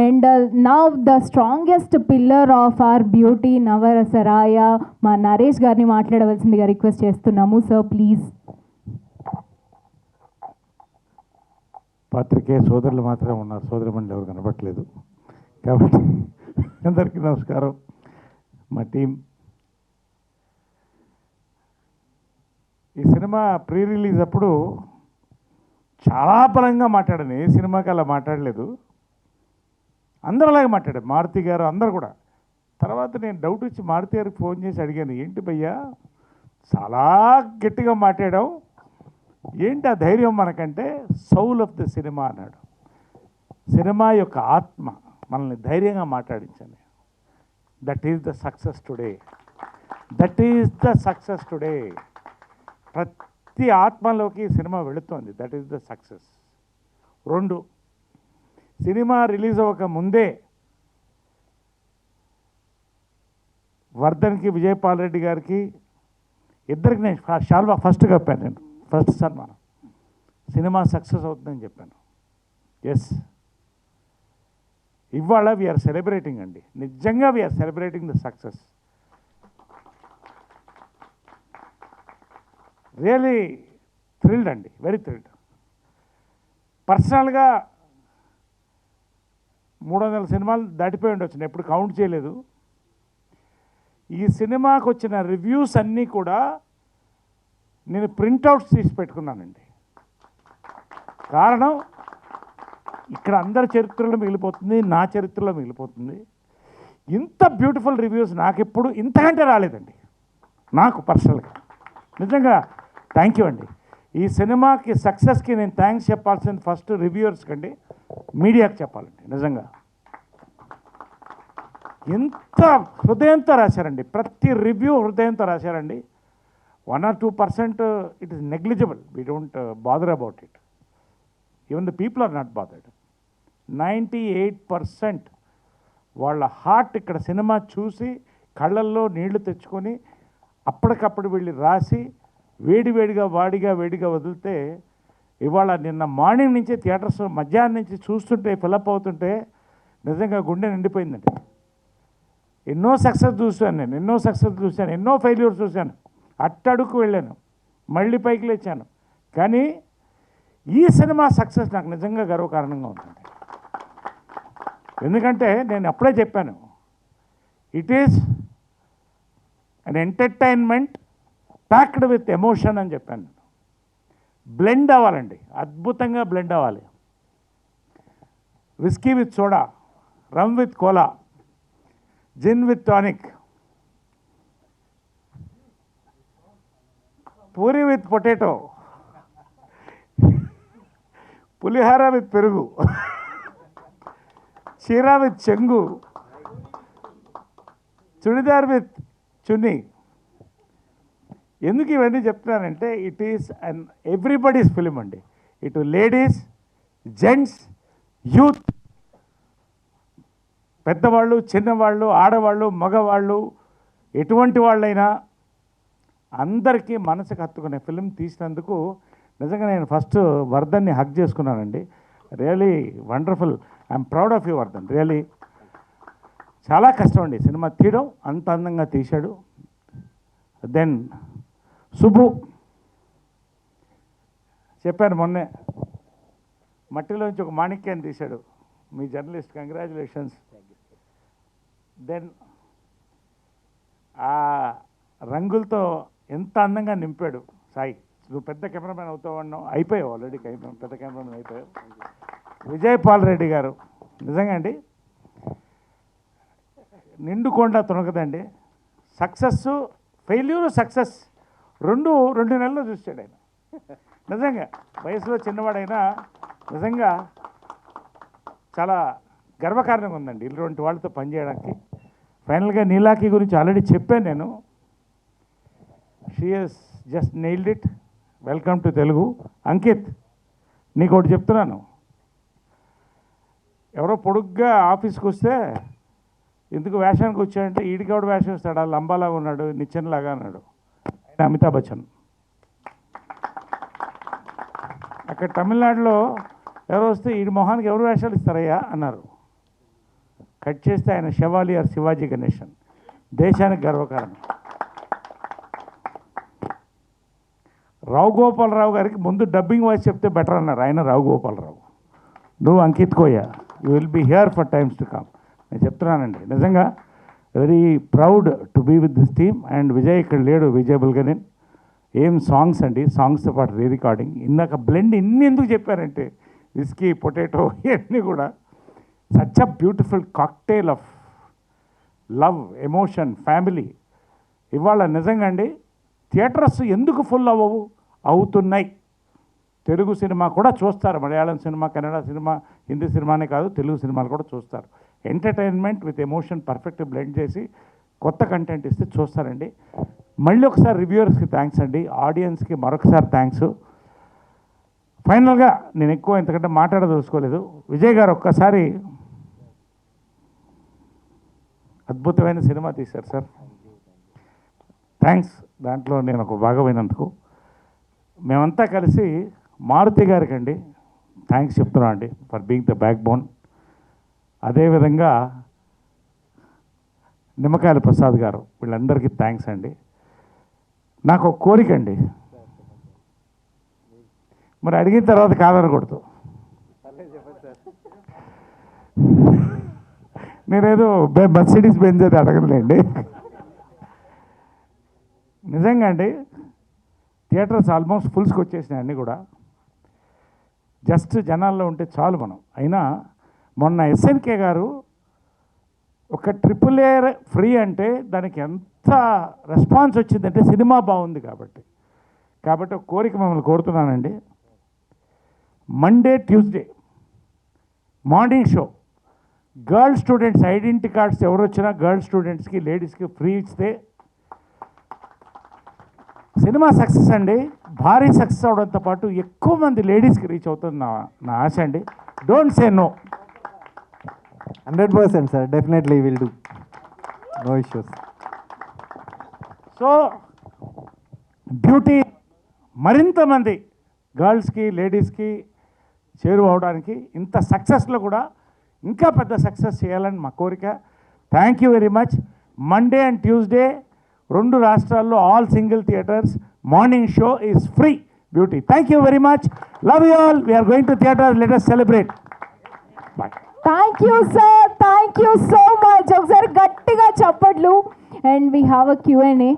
And now the strongest pillar of our beauty Navarasaraya మా నరేష్ గారిని మాట్లాడవలసిందిగా రిక్వెస్ట్ చేస్తున్నాము. Sir please. పాత్రికేయ సోదరులు మాత్రమే ఉన్నారు, సోదరిమణులు ఎవరు కనపట్లేదు. కాబట్టి అందరికీ నమస్కారం. మా టీం ఈ సినిమా ప్రీ రిలీజ్ అప్పుడు చాలా బలంగా మాట్లాడాను. ఏ సినిమాకి అలా మాట్లాడలేదు, అందరూ అలాగే మాట్లాడారు, మారుతి గారు అందరు కూడా. తర్వాత నేను డౌట్ వచ్చి మారుతి గారికి ఫోన్ చేసి అడిగాను, ఏంటి భయ్యా చాలా గట్టిగా మాట్లాడావు, ఏంటి ఆ ధైర్యం మనకంటే సౌల్ ఆఫ్ ద సినిమా అన్నాడు. సినిమా యొక్క ఆత్మ మనల్ని ధైర్యంగా మాట్లాడించాను. That is the success today, that is the success today. ప్రతి ఆత్మలోకి సినిమా వెళుతోంది, that is the success. 2, cinema release అవ్వక ముందే వర్ధన్కి విజయపాల్ రెడ్డి గారికి ఇద్దరికి నేను షాల్వా ఫస్ట్ కప్పాను. నేను ఫస్ట్ సన్మానం, సినిమా సక్సెస్ అవుతుందని చెప్పాను. ఎస్, ఇవాళ వీఆర్ సెలబ్రేటింగ్ అండి, నిజంగా we're celebrating the success. Really thrilled అండి, వెరీ థ్రిల్డ్. పర్సనల్గా 300 సినిమాలు దాటిపోయి ఉండొచ్చు, నేను ఎప్పుడు కౌంట్ చేయలేదు. ఈ సినిమాకు వచ్చిన రివ్యూస్ అన్నీ కూడా నేను ప్రింట్అవుట్స్ తీసి పెట్టుకున్నానండి. కారణం, ఇక్కడ అందరి చరిత్రలో మిగిలిపోతుంది, నా చరిత్రలో మిగిలిపోతుంది. ఇంత బ్యూటిఫుల్ రివ్యూస్ నాకు ఎప్పుడు ఇంతకంటే రాలేదండి, నాకు పర్సనల్గా. నిజంగా థ్యాంక్ యూ అండి. ఈ సినిమాకి సక్సెస్కి నేను థ్యాంక్స్ చెప్పాల్సింది ఫస్ట్ రివ్యూవర్స్ కండి, మీడియాకి చెప్పాలండి. నిజంగా ఎంత హృదయంతో రాశారండి, ప్రతి రివ్యూ హృదయంతో రాశారండి. 1 or 2% it is negligible, we don't bother about it. Even the people are not bothered. 98% వాళ్ళ హార్ట్ ఇక్కడ సినిమా చూసి కళ్ళల్లో నీళ్లు తెచ్చుకొని అప్పటికప్పుడు వెళ్ళి రాసి వేడివేడిగా వేడిగా వదిలితే, ఇవాళ నిన్న మార్నింగ్ నుంచి థియేటర్స్ మధ్యాహ్నం నుంచి చూస్తుంటే ఫిలప్ అవుతుంటే నిజంగా గుండె నిండిపోయిందండి. ఎన్నో సక్సెస్ చూశాను నేను, ఎన్నో ఫెయిల్యూర్స్ చూశాను, అట్టడుకు వెళ్ళాను, మళ్ళీ పైకి లేచాను. కానీ ఈ సినిమా సక్సెస్ నాకు నిజంగా గర్వకారణంగా ఉంటుంది. ఎందుకంటే నేను అప్పుడే చెప్పాను, it is an entertainment packed with emotion అని చెప్పాను. బ్లెండ్ అవ్వాలండి, అద్భుతంగా బ్లెండ్ అవ్వాలి. Whisky with soda, rum with cola, gin with tonic, puri with potato, pulihora with perugu, cheera with చెంగు, చుడిదార్ విత్ చున్నీ. ఎందుకు ఇవన్నీ చెప్తున్నానంటే, it is an everybody's film అండి. ఇటు లేడీస్, జెంట్స్, యూత్, పెద్దవాళ్ళు, చిన్నవాళ్ళు, ఆడవాళ్ళు, మగవాళ్ళు, ఎటువంటి వాళ్ళైనా అందరికీ మనసుకు హత్తుకునే ఫిలిం తీసినందుకు నిజంగా నేను ఫస్ట్ వర్ధన్ని హగ్ చేసుకున్నానండి. Really wonderful, I'm proud of you Vardhan. Really చాలా కష్టం అండి సినిమా తీయడం, అంత అందంగా తీశాడు. దెన్ సుబ్బు చెప్పాను మొన్నే, మట్టిలోంచి ఒక మాణిక్యాన్ని తీశాడు. మీ జర్నలిస్ట్, కంగ్రాచులేషన్స్. దెన్ ఆ రంగులతో ఎంత అందంగా నింపాడు సాయి. నువ్వు పెద్ద కెమెరామెన్ అవుతావు అన్నావు, అయిపోయావు ఆల్రెడీ, పెద్ద కెమెరామెన్ అయిపోయావు. విజయపాల్ రెడ్డి గారు నిజంగా అండి, నిండుకొండ తునకదండి. సక్సెస్, ఫెయిల్యూర్, సక్సెస్ రెండు నెలల్లో చూశాడు ఆయన. నిజంగా వయసులో చిన్నవాడైనా నిజంగా చాలా గర్వకారణంగా ఉందండి ఇటువంటి వాళ్ళతో పనిచేయడానికి. ఫైనల్గా నీలాకి గురించి ఆల్రెడీ చెప్పాను నేను. She has just nailed it. Welcome to Telugu. Ankit, నీకు ఒకటి చెప్తున్నాను, ఎవరో పొడుగ్గా ఆఫీస్కి వస్తే ఎందుకు వేషానికి వచ్చాడంటే, ఈడికావిడ వేషం ఇస్తాడు, ఆ లంబాలాగా ఉన్నాడు, నిచ్చెనలాగా అన్నాడు. ఆయన అమితాబ్ బచ్చన్. అక్కడ తమిళనాడులో ఎవరు వస్తే ఈ మొహానికి ఎవరు వేషాలు ఇస్తారయ్యా అన్నారు. కట్ చేస్తే ఆయన శివాలి ఆర్ శివాజీ గణేశన్, దేశానికి గర్వకారణం. రావు గోపాలరావు గారికి ముందు డబ్బింగ్ వాయిస్ చెప్తే బెటర్ అన్నారు ఆయన. రావు గోపాలరావు, నువ్వు Ankit Koya, you will be here for times to come. నేను చెప్తున్నానండి, నిజంగా very proud to be with this team. And Vijay ఇక్కడ లేడు, విజయబుల్గా ఏం సాంగ్స్ అండి, సాంగ్స్తో పాటు రీ రికార్డింగ్. ఇందాక బ్లెండ్ ఇన్ని ఎందుకు చెప్పారంటే విస్కీ, పొటాటో ఇవన్నీ కూడా such a beautiful cocktail of love, emotion, family. ఇవాళ నిజంగా అండి థియేటర్స్ ఎందుకు ఫుల్ అవ్వవు? అవుతున్నాయి. తెలుగు సినిమా కూడా చూస్తారు, మలయాళం సినిమా, కన్నడ సినిమా, హిందీ సినిమానే కాదు తెలుగు సినిమాలు కూడా చూస్తారు. Entertainment with emotion perfect blend చేసి కొత్త కంటెంట్ ఇస్తే చూస్తారండి. మళ్ళీ ఒకసారి రివ్యూవర్స్కి థ్యాంక్స్ అండి, ఆడియన్స్కి మరొకసారి థ్యాంక్స్. ఫైనల్గా నేను ఎక్కువ ఇంతకంటే మాట్లాడదలుచుకోలేదు. విజయ్ గారు ఒక్కసారి అద్భుతమైన సినిమా తీశారు సార్, థ్యాంక్స్. దాంట్లో నేను ఒక భాగమైనందుకు మేమంతా కలిసి మారుతి గారికి అండి థ్యాంక్స్ చెప్తున్నాం అండి for being the back bone. అదేవిధంగా నిమ్మకాయల ప్రసాద్ గారు, వీళ్ళందరికీ థ్యాంక్స్ అండి. నాకు ఒక కోరిక అండి, మరి అడిగిన తర్వాత కాదనకూడదు. నేనేదో మర్సిడీస్ బెంజ్ అయితే అడగలేండి. నిజంగా అండి థియేటర్స్ ఆల్మోస్ట్ ఫుల్స్కి వచ్చేసినాయి అన్నీ కూడా. జస్ట్ జనాల్లో ఉంటే చాలు మనం. అయినా మొన్న ఎస్ఎన్కే గారు ఒక AAA ఫ్రీ అంటే దానికి ఎంత రెస్పాన్స్ వచ్చిందంటే సినిమా బాగుంది కాబట్టి. ఒక కోరిక మిమ్మల్ని కోరుతున్నానండి, Monday Tuesday morning show girl students identity cards ఎవరు వచ్చినా గర్ల్ స్టూడెంట్స్కి, లేడీస్కి ఫ్రీ ఇస్తే సినిమా సక్సెస్ అండి. భారీ సక్సెస్ అవడంతో పాటు ఎక్కువ మంది లేడీస్కి రీచ్ అవుతుంది నా ఆశ అండి. Don't say no. 100% sir, definitely will do, no issues. So beauty మరింత మంది గర్ల్స్కి, లేడీస్కి చేరువవడానికి ఇంత సక్సెస్లో కూడా ఇంకా పెద్ద సక్సెస్ చేయాలని మా కోరిక. Thank you very much. Monday and Tuesday 2 రాష్ట్రాల్లో all single theatres morning show is free. Beauty, thank you very much. Love you all. We're going to theatre. Let us celebrate. Bye. Thank you sir, thank you so much. ఒకసారి గట్టిగా చప్పట్లు. And we have a Q&A.